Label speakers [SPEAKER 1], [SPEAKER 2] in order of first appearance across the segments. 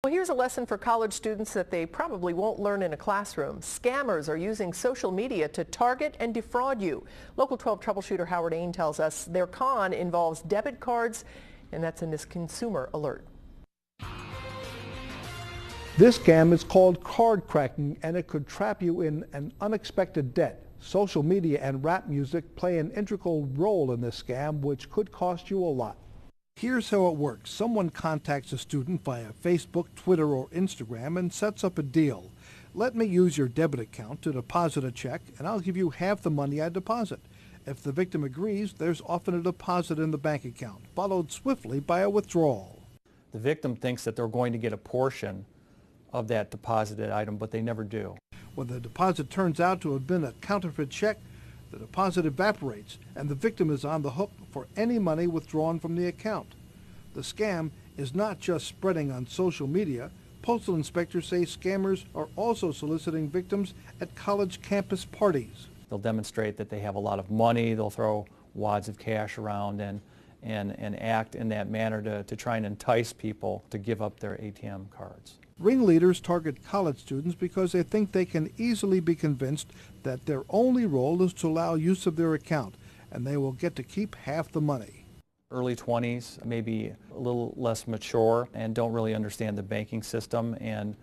[SPEAKER 1] Well, here's a lesson for college students that they probably won't learn in a classroom. Scammers are using social media to target and defraud you. Local 12 troubleshooter Howard Ain tells us their con involves debit cards, and that's in this consumer alert.
[SPEAKER 2] This scam is called card cracking, and it could trap you in an unexpected debt. Social media and rap music play an integral role in this scam, which could cost you a lot. Here's how it works. Someone contacts a student via Facebook, Twitter, or Instagram and sets up a deal. Let me use your debit account to deposit a check, and I'll give you half the money I deposit. If the victim agrees, there's often a deposit in the bank account, followed swiftly by a withdrawal.
[SPEAKER 3] The victim thinks that they're going to get a portion of that deposited item, but they never do.
[SPEAKER 2] When the deposit turns out to have been a counterfeit check, the deposit evaporates, and the victim is on the hook for any money withdrawn from the account. The scam is not just spreading on social media. Postal inspectors say scammers are also soliciting victims at college campus parties.
[SPEAKER 3] They'll demonstrate that they have a lot of money. They'll throw wads of cash around and act in that manner to try and entice people to give up their ATM cards.
[SPEAKER 2] Ringleaders target college students because they think they can easily be convinced that their only role is to allow use of their account, and they will get to keep half the money.
[SPEAKER 3] Early 20s, maybe a little less mature and don't really understand the banking system and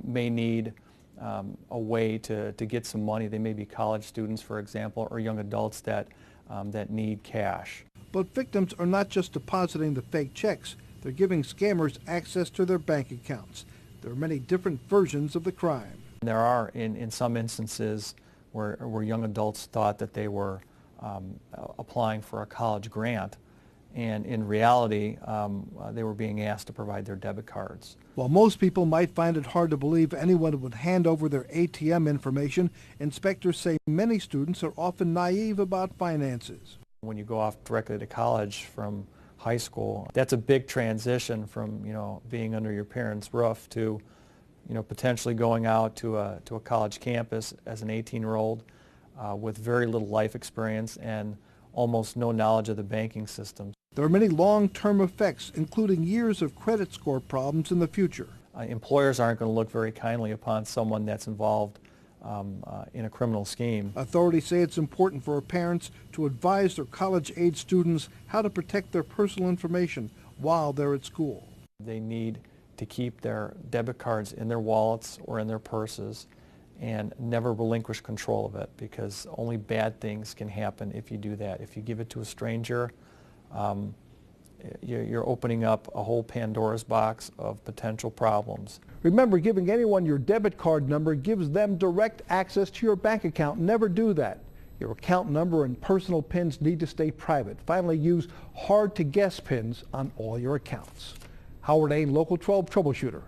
[SPEAKER 3] may need a way to get some money. They may be college students, for example, or young adults that need cash.
[SPEAKER 2] But victims are not just depositing the fake checks. They're giving scammers access to their bank accounts. There are many different versions of the crime.
[SPEAKER 3] There are, in some instances, where young adults thought that they were applying for a college grant, and in reality, they were being asked to provide their debit cards.
[SPEAKER 2] While most people might find it hard to believe anyone would hand over their ATM information, inspectors say many students are often naive about finances.
[SPEAKER 3] When you go off directly to college from high school, that's a big transition from being under your parents' roof to potentially going out to a college campus as an 18-year-old with very little life experience and almost no knowledge of the banking system.
[SPEAKER 2] There are many long-term effects, including years of credit score problems in the future.
[SPEAKER 3] Employers aren't going to look very kindly upon someone that's involved in a criminal scheme.
[SPEAKER 2] Authorities say it's important for parents to advise their college-age students how to protect their personal information while they're at school.
[SPEAKER 3] They need to keep their debit cards in their wallets or in their purses and never relinquish control of it, because only bad things can happen if you do that. If you give it to a stranger, you're opening up a whole Pandora's box of potential problems.
[SPEAKER 2] Remember, giving anyone your debit card number gives them direct access to your bank account. Never do that. Your account number and personal PINs need to stay private. Finally, use hard-to-guess PINs on all your accounts. Howard Ain, Local 12 Troubleshooter.